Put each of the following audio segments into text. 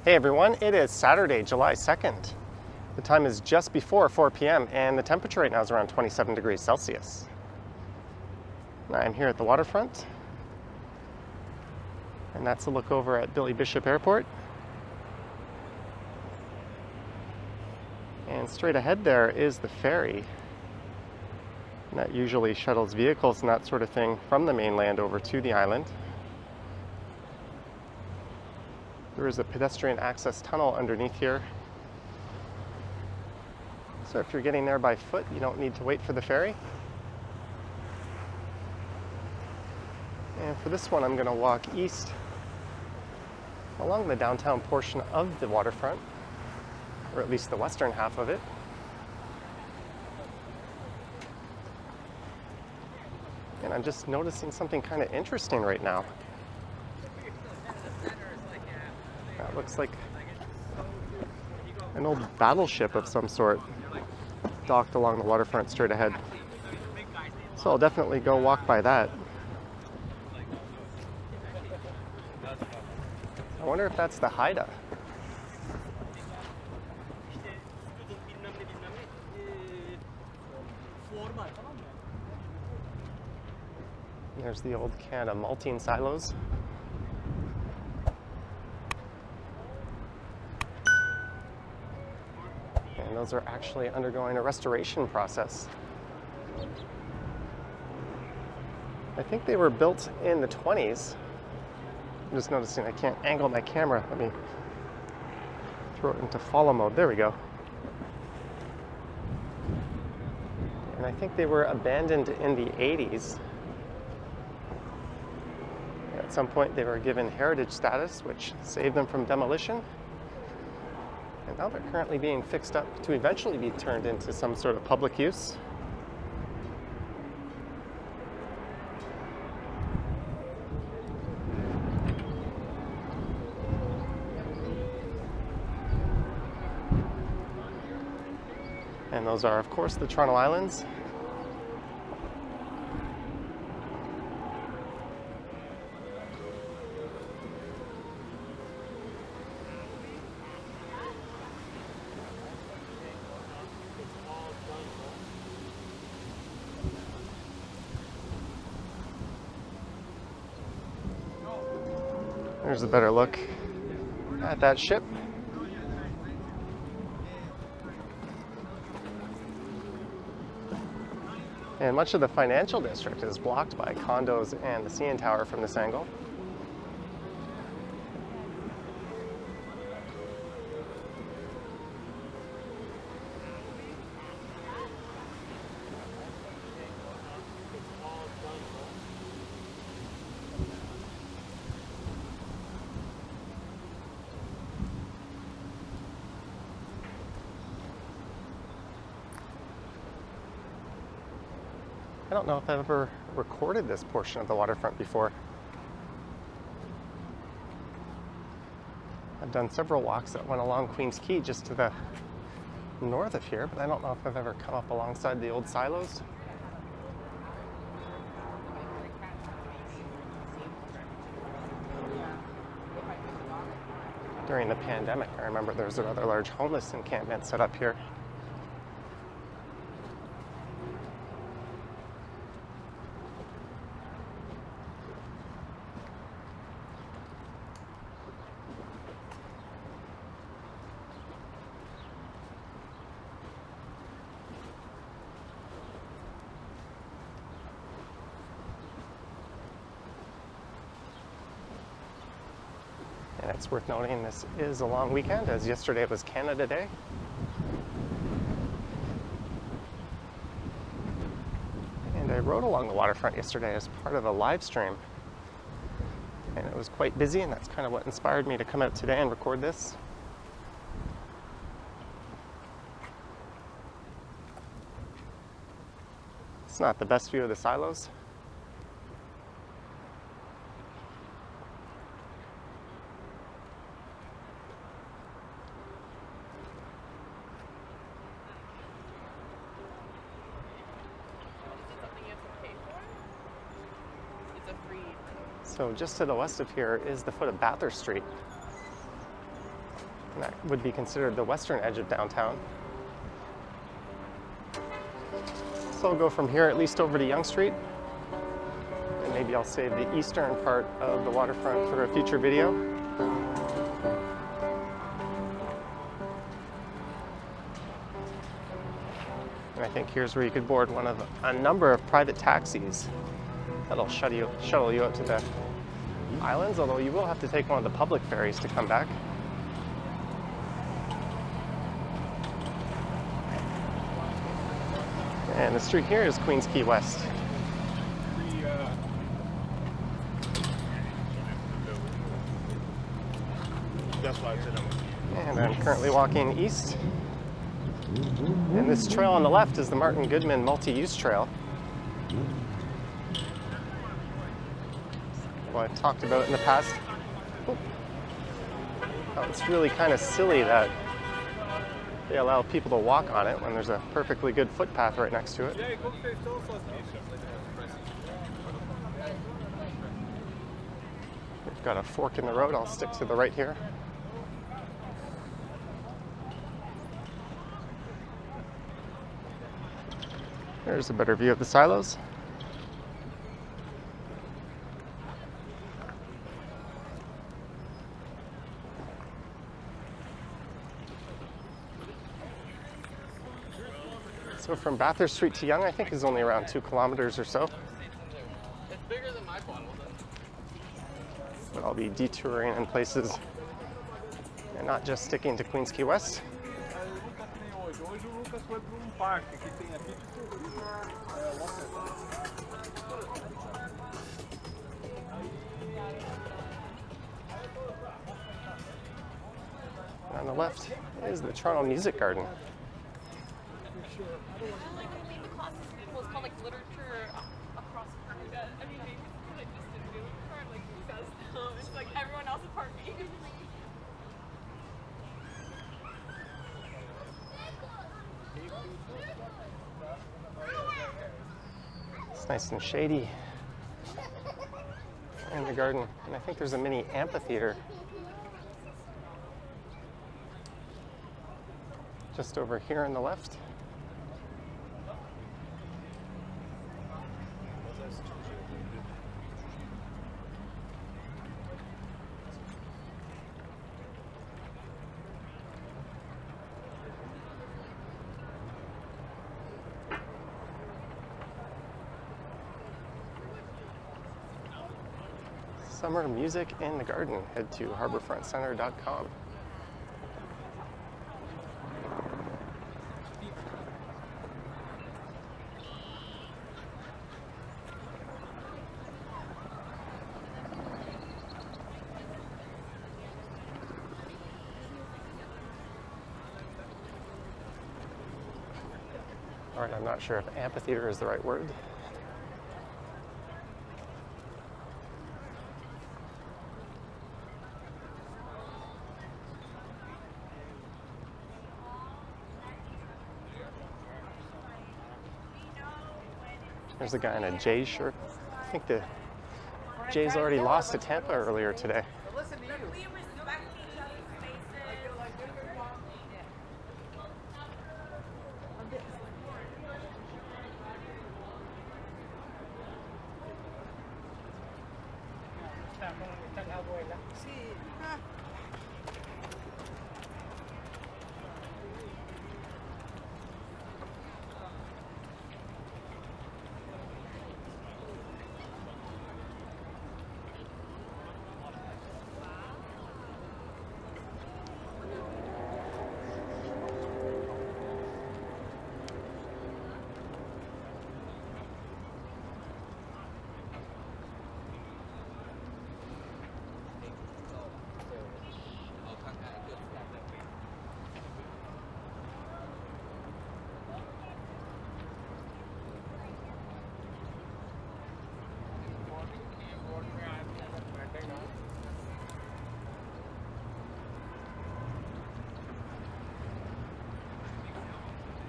Hey everyone, it is Saturday, July 2nd. The time is just before 4 p.m. and the temperature right now is around 27 degrees Celsius. I'm here at the Waterfront, and that's a look over at Billy Bishop Airport. And straight ahead there is the ferry. And that usually shuttles vehicles and that sort of thing from the mainland over to the island. There is a pedestrian access tunnel underneath here. So if you're getting there by foot, you don't need to wait for the ferry. And for this one, I'm going to walk east along the downtown portion of the waterfront, or at least the western half of it. And I'm just noticing something kind of interesting right now. That looks like an old battleship of some sort docked along the waterfront straight ahead. So I'll definitely go walk by that. I wonder if that's the Haida. There's the old Canada Malting silos. And those are actually undergoing a restoration process. I think they were built in the 20s. I'm just noticing I can't angle my camera. Let me throw it into follow mode. There we go. And I think they were abandoned in the 80s. At some point they were given heritage status, which saved them from demolition. And now they're currently being fixed up to eventually be turned into some sort of public use. And those are, of course, the Toronto Islands. There's a better look at that ship. And much of the financial district is blocked by condos and the CN Tower from this angle. I don't know if I've ever recorded this portion of the waterfront before. I've done several walks that went along Queens Quay just to the north of here, but I don't know if I've ever come up alongside the old silos. During the pandemic, I remember there was a rather large homeless encampment set up here. And it's worth noting this is a long weekend, as yesterday was Canada Day. And I rode along the waterfront yesterday as part of a live stream. And it was quite busy, and that's kind of what inspired me to come out today and record this. It's not the best view of the silos. So just to the west of here is the foot of Bathurst Street. And that would be considered the western edge of downtown. So I'll go from here at least over to Yonge Street. And maybe I'll save the eastern part of the waterfront for a future video. And I think here's where you could board one of a number of private taxis that'll shuttle you out to the islands, although you will have to take one of the public ferries to come back. And the street here is Queens Quay West. And I'm currently walking east. And this trail on the left is the Martin Goodman multi-use trail. Well, I've talked about it in the past. Oh, it's really kind of silly that they allow people to walk on it when there's a perfectly good footpath right next to it. We've got a fork in the road. I'll stick to the right here. There's a better view of the silos. So from Bathurst Street to Yonge, I think is only around 2 kilometers or so. It's bigger than my bottle. But I'll be detouring in places and not just sticking to Queens Quay West. On the left is the Toronto Music Garden. It's called like literature across Canada. I mean, maybe it's because I just didn't do it before. Like, who says no? It's like everyone else apart from me. It's nice and shady in the garden. And I think there's a mini amphitheater just over here on the left. Summer music in the garden. Head to harbourfrontcenter.com. All right, I'm not sure if amphitheater is the right word. There's a guy in a Jays shirt. I think the Jays already lost to Tampa earlier today. Listen to you. We respect each other's spaces.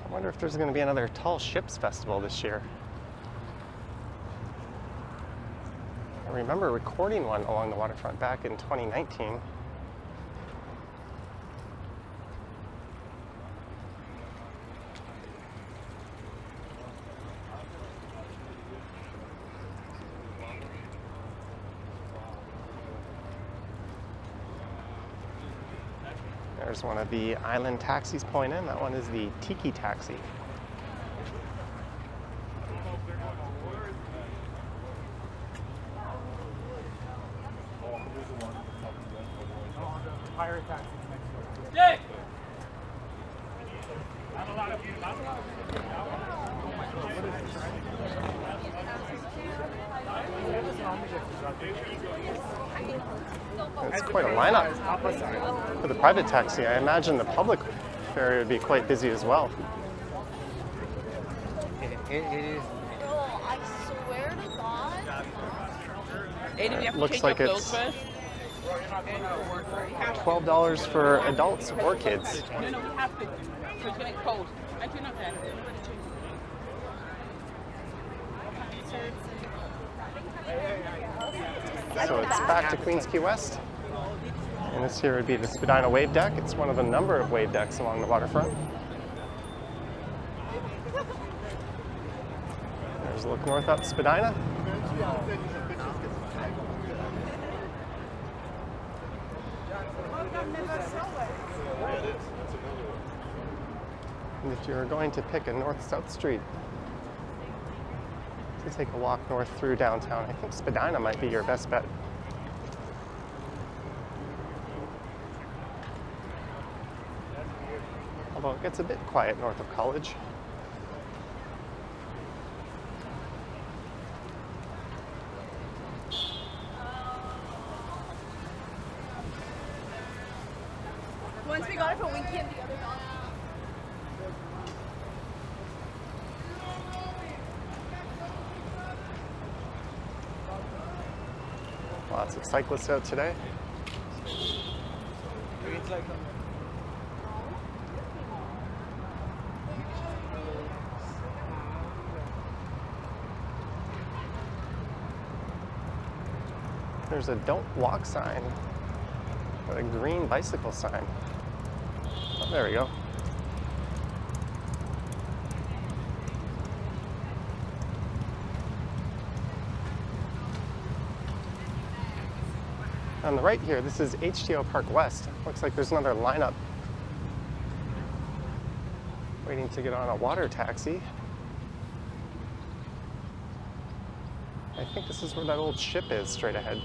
I wonder if there's going to be another Tall Ships Festival this year. I remember recording one along the waterfront back in 2019. There's one of the island taxis pulling in. That one is the Tiki taxi. Pirate taxi next door. Jay! It's quite a lineup for the private taxi. I imagine the public ferry would be quite busy as well. It is. Oh, I swear to God. It looks like it's $12 for adults or kids. No, we have to. So it's getting cold. I do not that. So it's back to Queens Quay West. And this here would be the Spadina Wave Deck. It's one of a number of wave decks along the waterfront. There's a look north up Spadina. And if you're going to pick a north-south street to take a walk north through downtown, I think Spadina might be your best bet. Although it gets a bit quiet north of College. Once we got it from Winky and the other dog. Lots of cyclists out today. There's a don't walk sign, but a green bicycle sign. Oh, there we go. On the right here, this is HTO Park West. Looks like there's another lineup waiting to get on a water taxi. I think this is where that old ship is, straight ahead.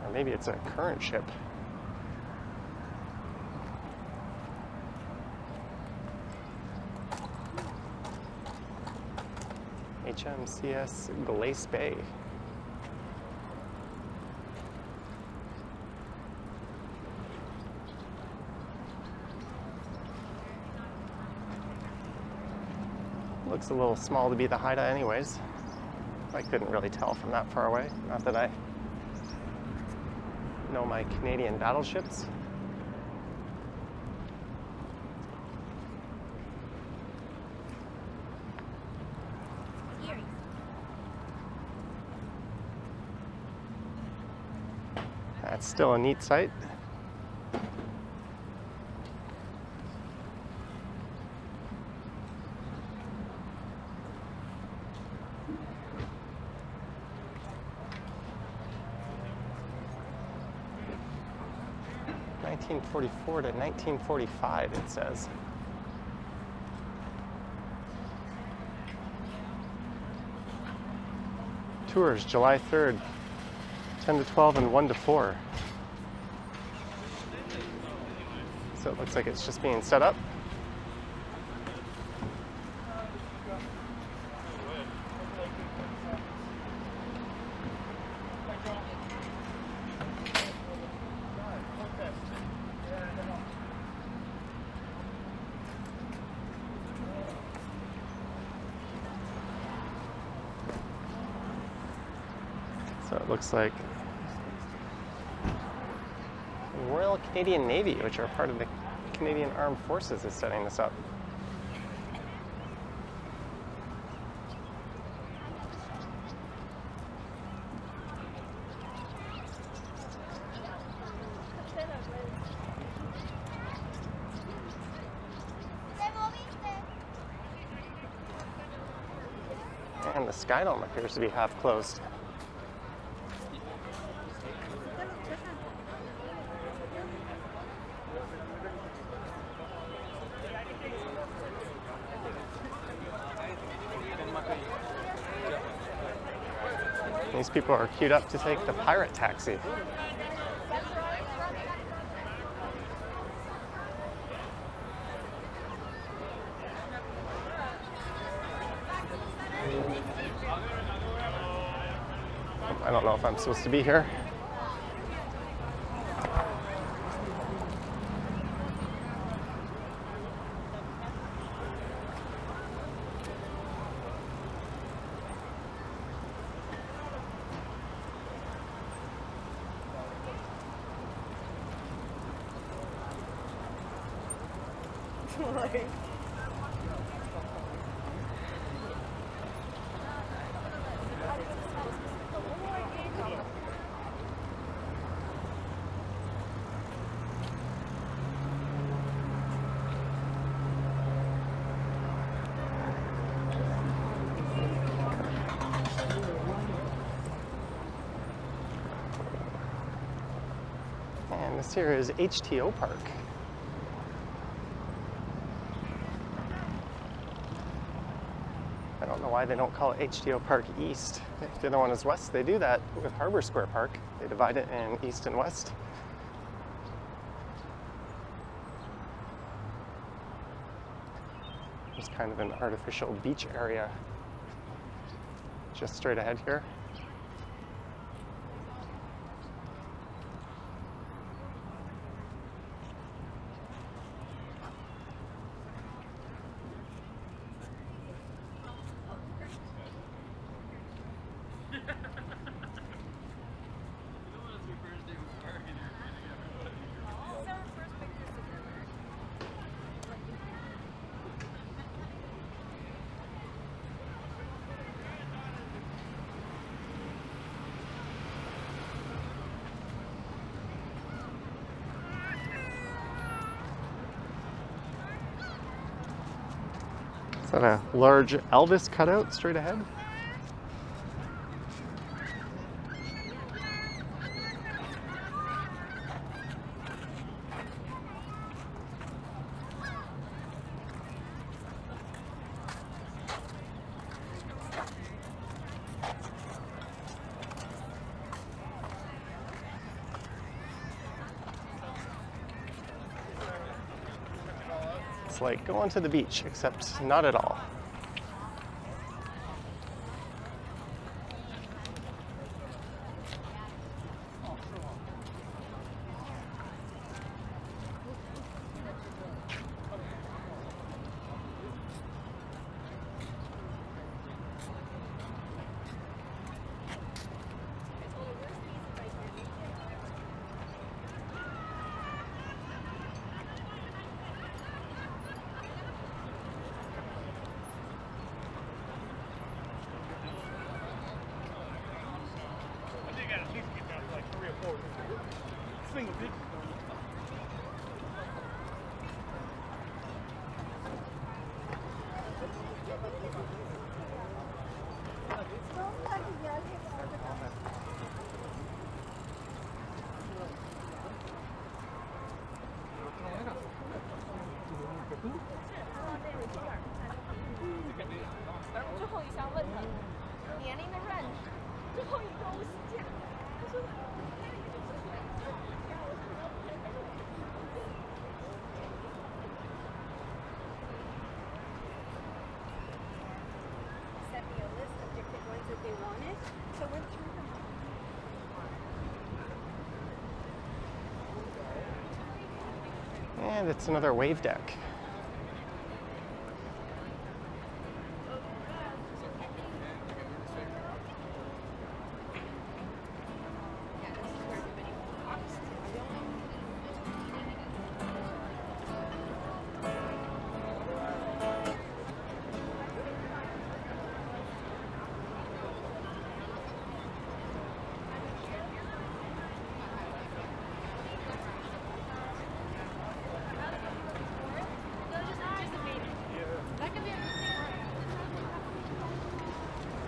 Or maybe it's a current ship. HMCS Glace Bay. Looks a little small to be the Haida anyways. I couldn't really tell from that far away. Not that I know my Canadian battleships. That's still a neat sight. (1944 to 1945) it says. Tours July 3rd, 10 to 12 and 1 to 4. So it looks like it's just being set up. So it looks like Royal Canadian Navy, which are part of the Canadian Armed Forces is setting this up. And the Sky Dome appears to be half closed. These people are queued up to take the pirate taxi. I don't know if I'm supposed to be here. And this here is HTO Park. I don't know why they don't call it HTO Park East. If the other one is West, they do that with Harbour Square Park. They divide it in East and West. It's kind of an artificial beach area just straight ahead here. Is that a large Elvis cutout straight ahead? It's like going to the beach, except not at all. And it's another wave deck.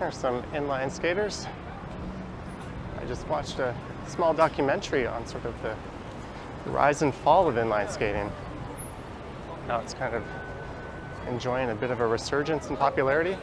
There's some inline skaters. I just watched a small documentary on sort of the rise and fall of inline skating. Now it's kind of enjoying a bit of a resurgence in popularity.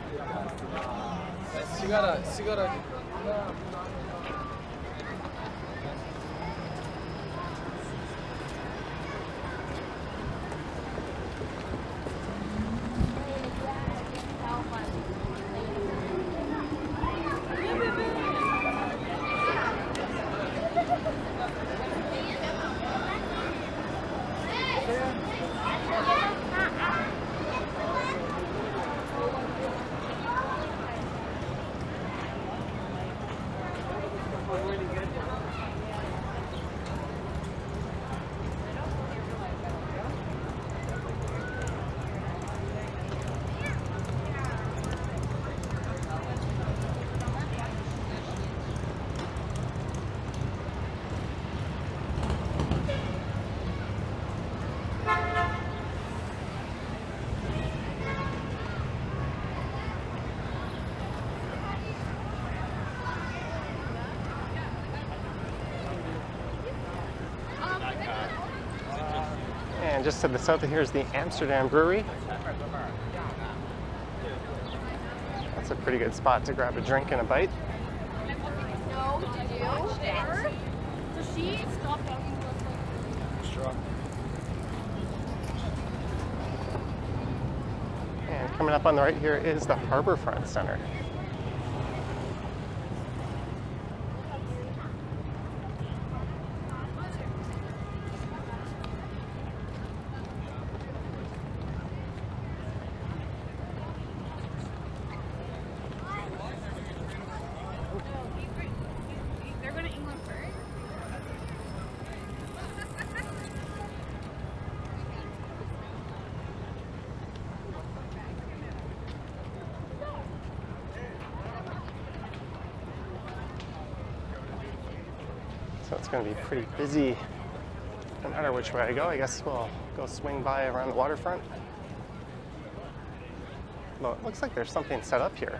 And just to the south of here is the Amsterdam Brewery. That's a pretty good spot to grab a drink and a bite. No, did you? So she stopped talking to us. Sure. And coming up on the right here is the Harbourfront Center. They're going to England first. So it's going to be pretty busy no matter which way I go. I guess we'll go swing by around the waterfront. Well, it looks like there's something set up here.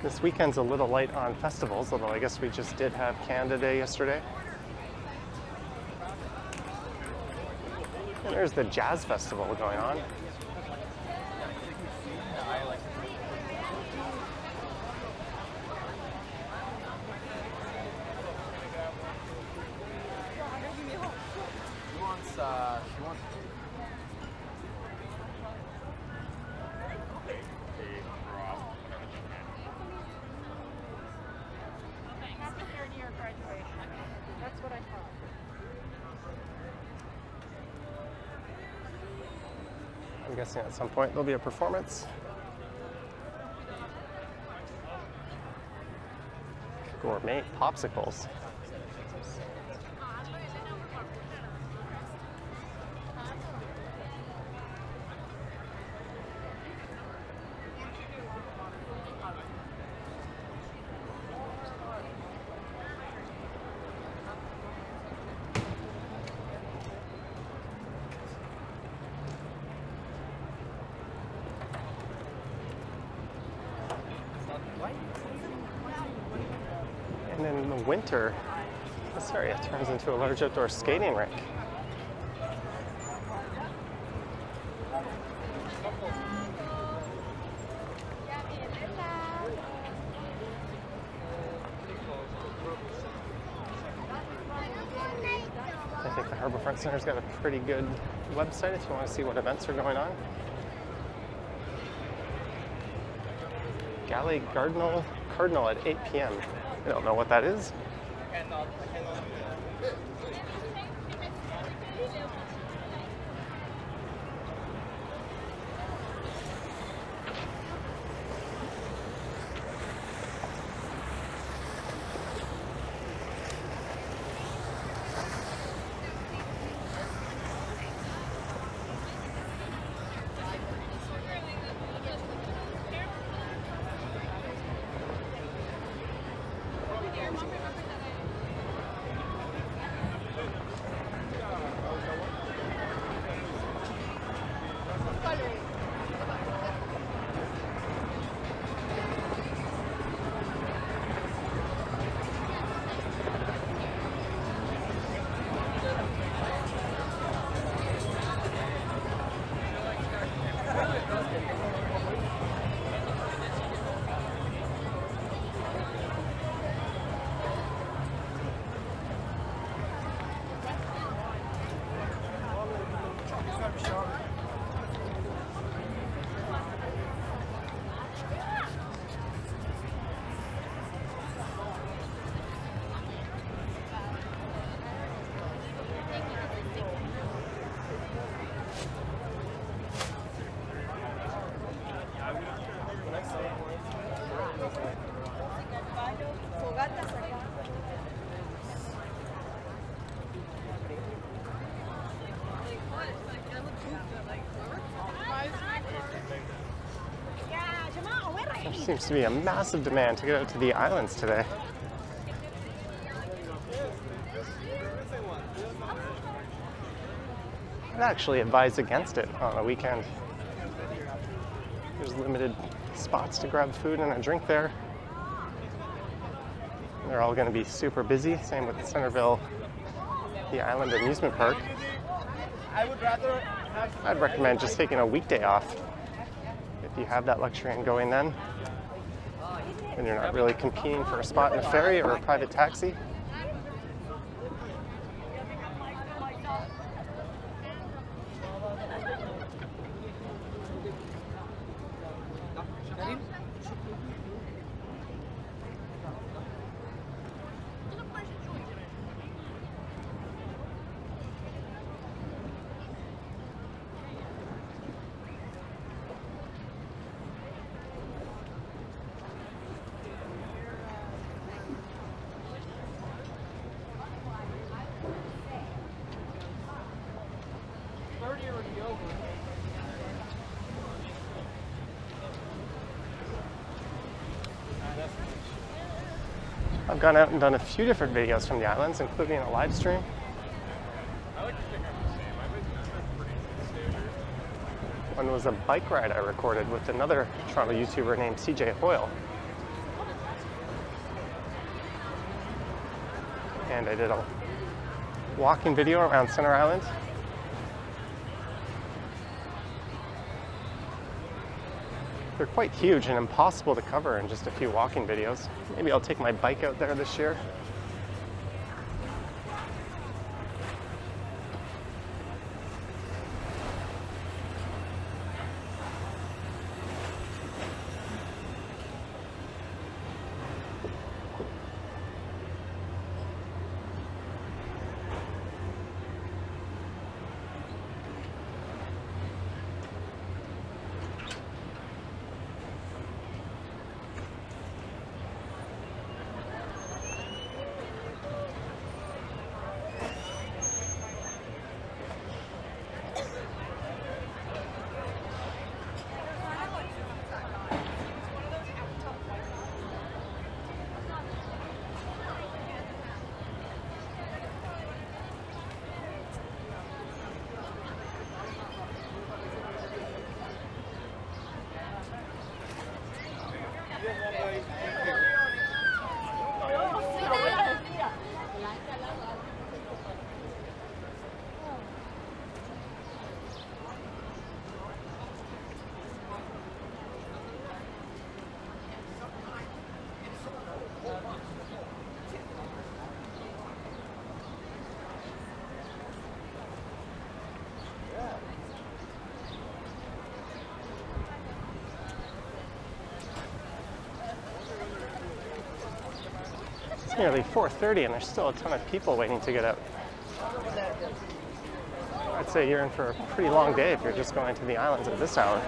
This weekend's a little light on festivals, although I guess we just did have Canada Day yesterday. And there's the Jazz Festival going on. She wants Happy third year graduation. That's what I thought. I'm guessing at some point there'll be a performance. Gourmet popsicles. And in the winter, this area turns into a large outdoor skating rink. I think the Harbourfront Center's got a pretty good website if you want to see what events are going on. Galley Cardinal at 8 p.m. I don't know what that is. Seems to be a massive demand to get out to the islands today. I'd actually advise against it on a weekend. There's limited spots to grab food and a drink there. They're all going to be super busy. Same with Centerville, the Island Amusement Park. I'd recommend just taking a weekday off if you have that luxury and going then. And you're not really competing for a spot in a ferry or a private taxi. I've gone out and done a few different videos from the islands, including a live stream. One was a bike ride I recorded with another Toronto YouTuber named CJ Hoyle. And I did a walking video around Center Island. They're quite huge and impossible to cover in just a few walking videos. Maybe I'll take my bike out there this year. It's nearly 4:30 and there's still a ton of people waiting to get out. I'd say you're in for a pretty long day if you're just going to the islands at this hour.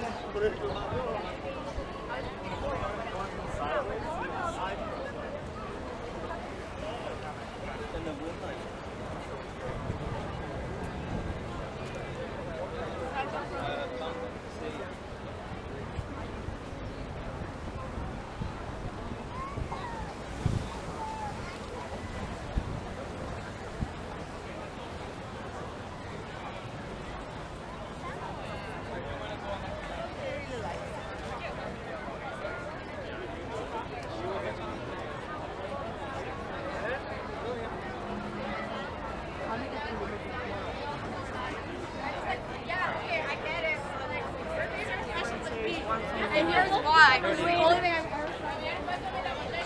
And here's why. Because the only thing I've ever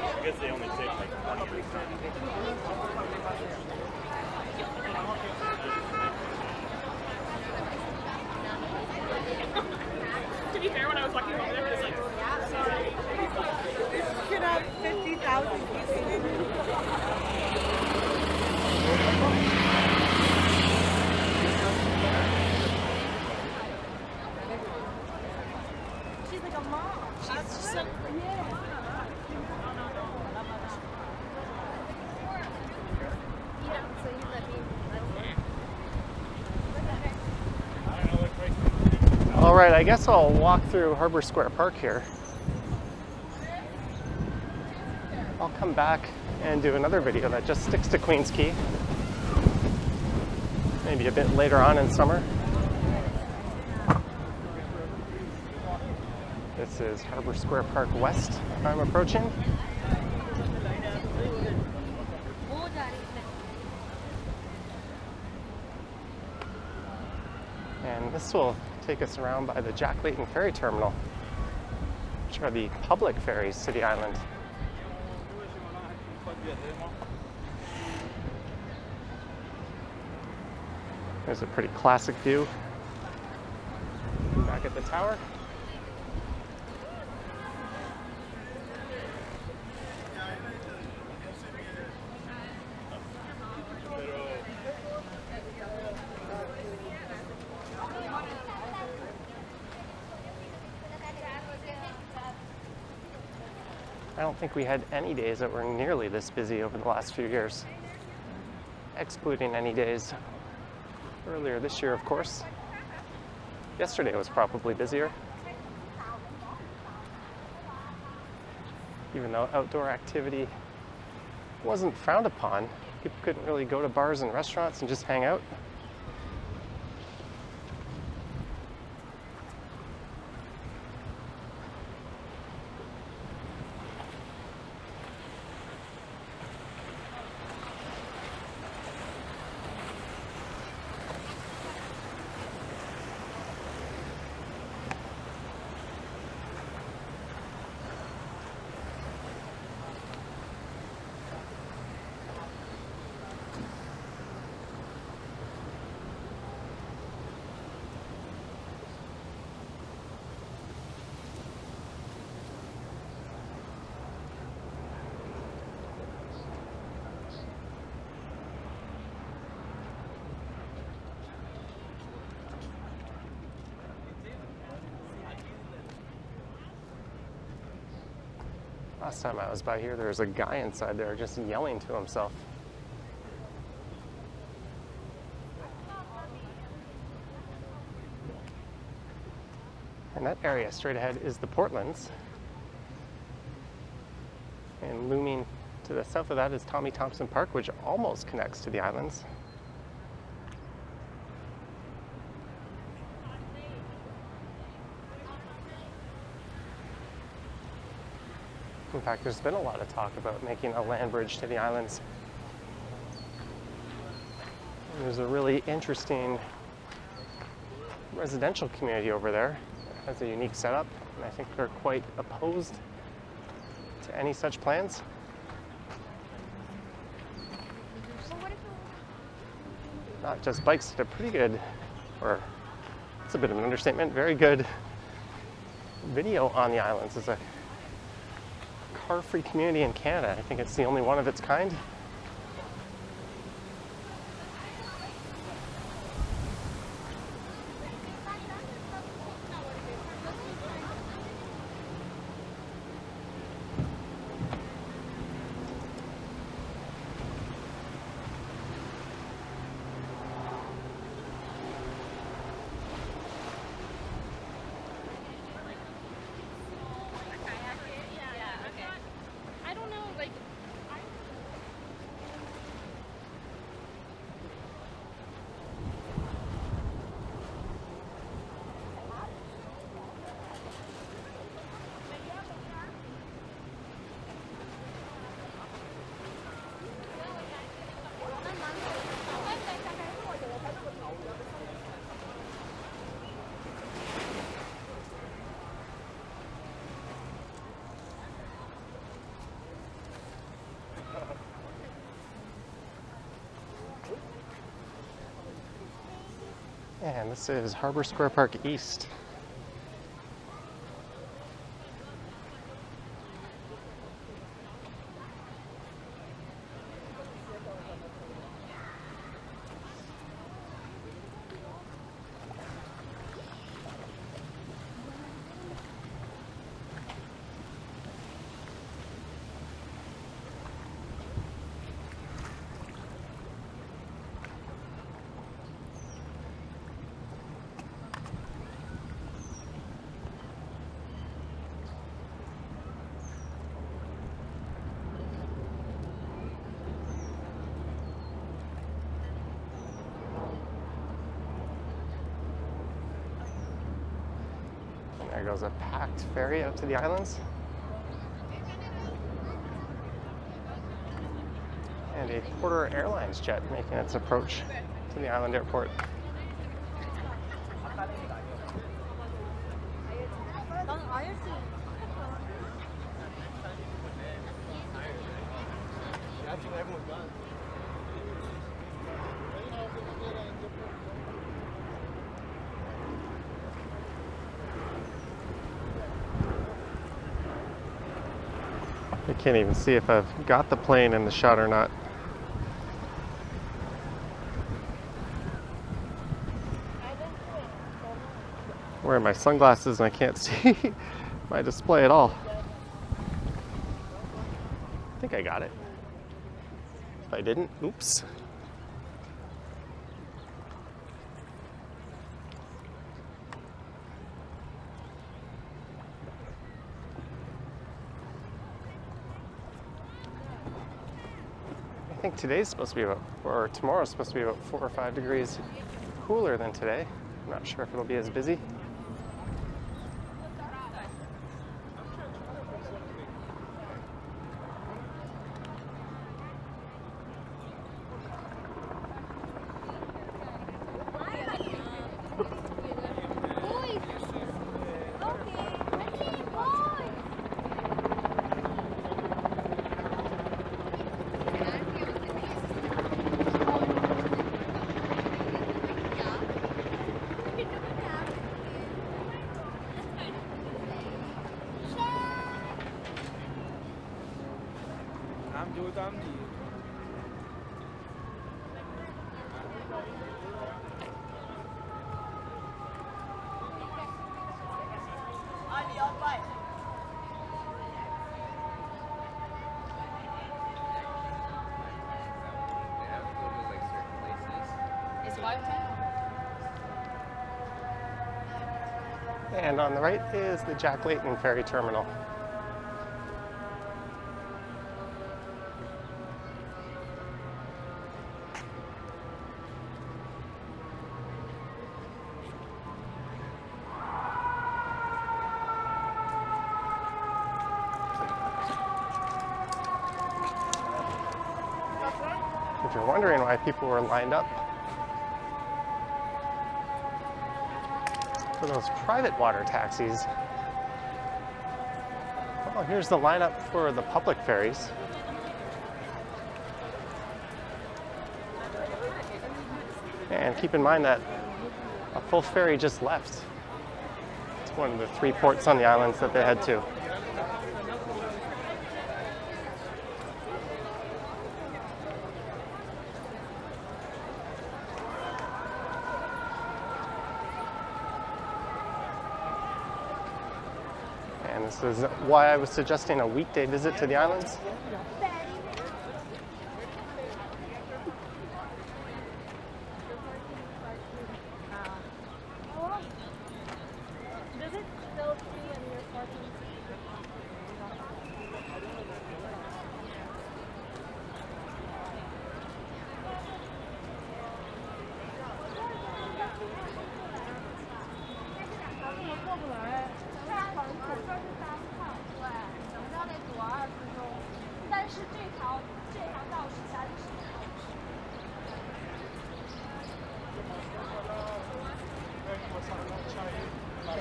I guess they only take like 20 years. To be fair, when I was walking over there, it was like, sorry. This should have 50,000 pieces. she's like a mom. She's just so so you let me. All right, I guess I'll walk through Harbour Square Park here. come back and do another video that just sticks to Queens Quay. Maybe a bit later on in summer. This is Harbour Square Park West I'm approaching. And this will take us around by the Layton Ferry Terminal, which are the public ferries to the island. There's a pretty classic view back at the tower. I don't think we had any days that were nearly this busy over the last few years, excluding any days earlier this year, of course. Yesterday was probably busier. Even though outdoor activity wasn't frowned upon, people couldn't really go to bars and restaurants and just hang out. Last time I was by here, there was a guy inside there just yelling to himself. And that area straight ahead is the Portlands. And looming to the south of that is Tommy Thompson Park, which almost connects to the islands. In fact, there's been a lot of talk about making a land bridge to the islands. And there's a really interesting residential community over there that has a unique setup, and I think they're quite opposed to any such plans. Not just bikes did a pretty good, or it's a bit of an understatement, very good video on the islands. It's a car-free community in Canada. I think it's the only one of its kind. And this is Harbour Square Park East. There goes a packed ferry out to the islands. And a Porter Airlines jet making its approach to the island airport. I can't even see if I've got the plane in the shot or not. I'm wearing my sunglasses and I can't see my display at all. I think I got it. If I didn't, oops. I think today's supposed to be about, or tomorrow's supposed to be about 4 or 5 degrees cooler than today. I'm not sure if it'll be as busy. And on the right is the Jack Layton ferry terminal. If you're wondering why people were lined up for those private water taxis, well, here's the lineup for the public ferries. And keep in mind that a full ferry just left. It's one of the 3 ports on the islands that they head to. And this is why I was suggesting a weekday visit to the islands. Does it still be in your parking?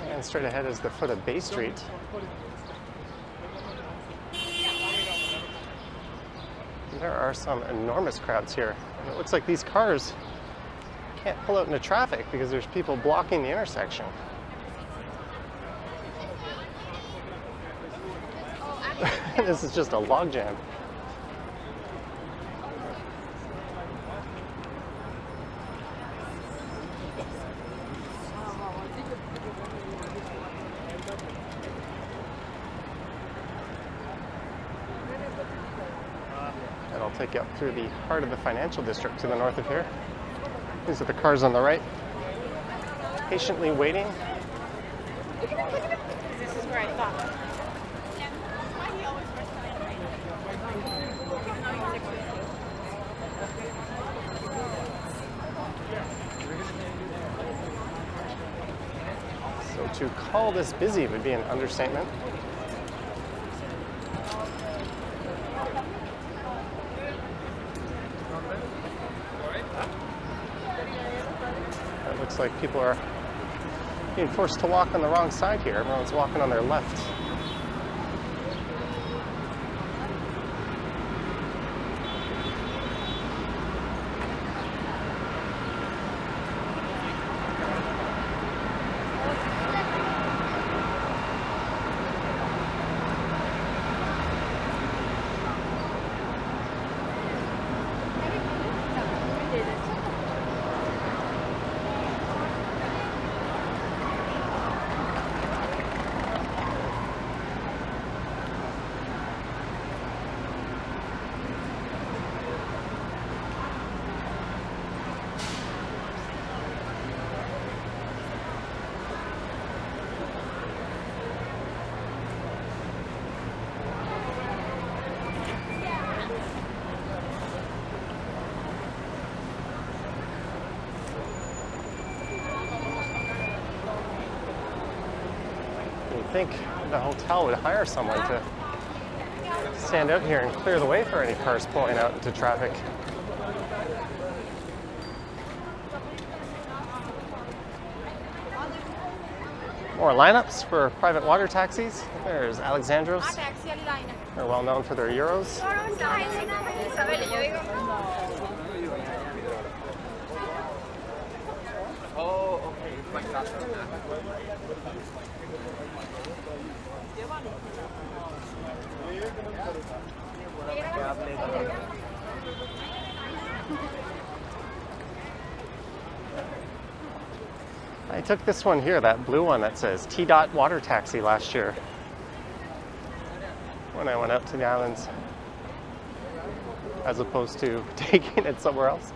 And straight ahead is the foot of Bay Street. There are some enormous crowds here. And it looks like these cars can't pull out into traffic because there's people blocking the intersection. This is just a logjam. That'll take you up through the heart of the financial district to the north of here. These are the cars on the right, patiently waiting. This is where I thought. So To call this busy would be an understatement. It looks like people are being forced to walk on the wrong side here. Everyone's walking on their left. I think the hotel would hire someone to stand out here and clear the way for any cars pulling out into traffic. More lineups for private water taxis. There's Alexandros. They're well known for their Euros. Oh, okay. It's like that. I took this one here, that blue one that says T-Dot Water Taxi last year when I went out to the islands, as opposed to taking it somewhere else.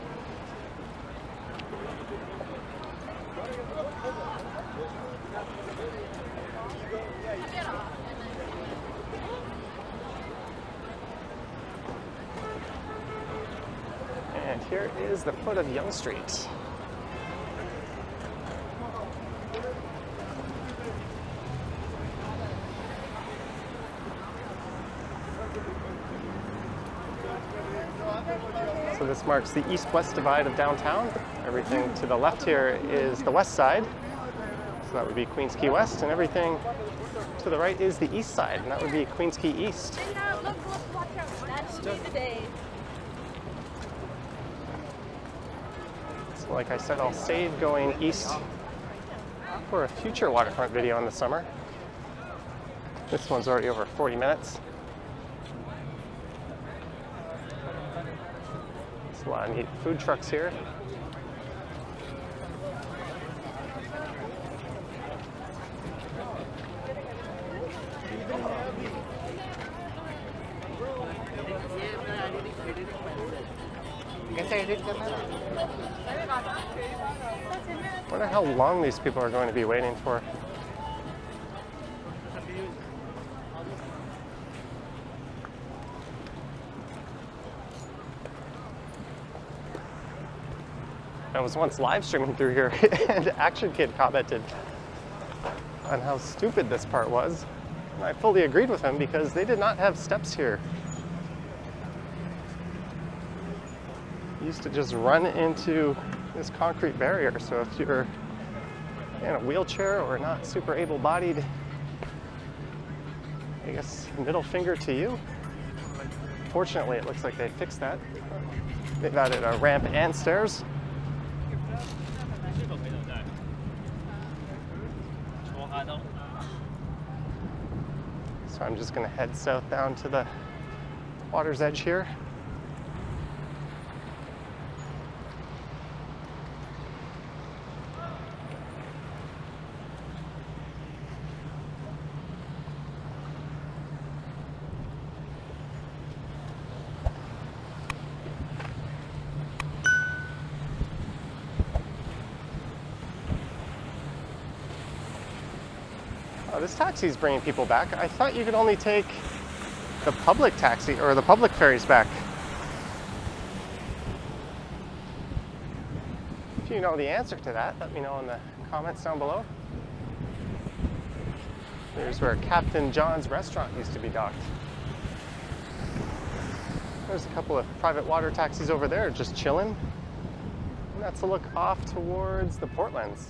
And here is the foot of Yonge Street. So this marks the east-west divide of downtown. Everything to the left here is the west side. So that would be Queens Quay West, and everything to the right is the east side, and that would be Queens Quay East. So like I said, I'll save going east for a future waterfront video in the summer. This one's already over 40 minutes. There's a lot of neat food trucks here. I wonder how long these people are going to be waiting for. I was once live streaming through here and Action Kid commented on how stupid this part was. And I fully agreed with him because they did not have steps here. You used to just run into this concrete barrier, so if you're in a wheelchair or not super able-bodied, I guess middle finger to you. Fortunately, it looks like they fixed that. They've added a ramp and stairs. So I'm just going to head south down to the water's edge here. This taxi's bringing people back. I thought you could only take the public taxi or the public ferries back. If you know the answer to that, let me know in the comments down below. There's where Captain John's restaurant used to be docked. There's a couple of private water taxis over there just chilling. And that's a look off towards the Portlands.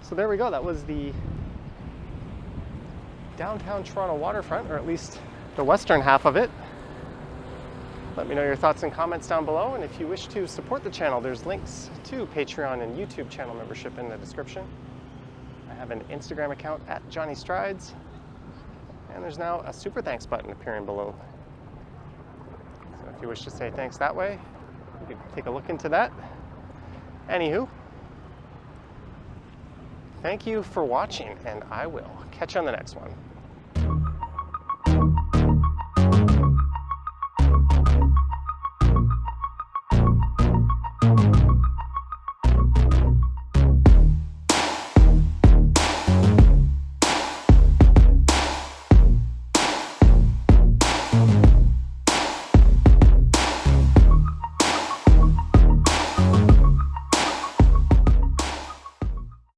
So there we go. That was the downtown Toronto waterfront, or at least the western half of it. Let me know your thoughts and comments down below, and if you wish to support the channel, there's links to Patreon and YouTube channel membership in the description. I have an Instagram account at Johnny Strides, and there's now a super thanks button appearing below. So if you wish to say thanks that way, you can take a look into that. Anywho, thank you for watching, and I will catch you on the next one.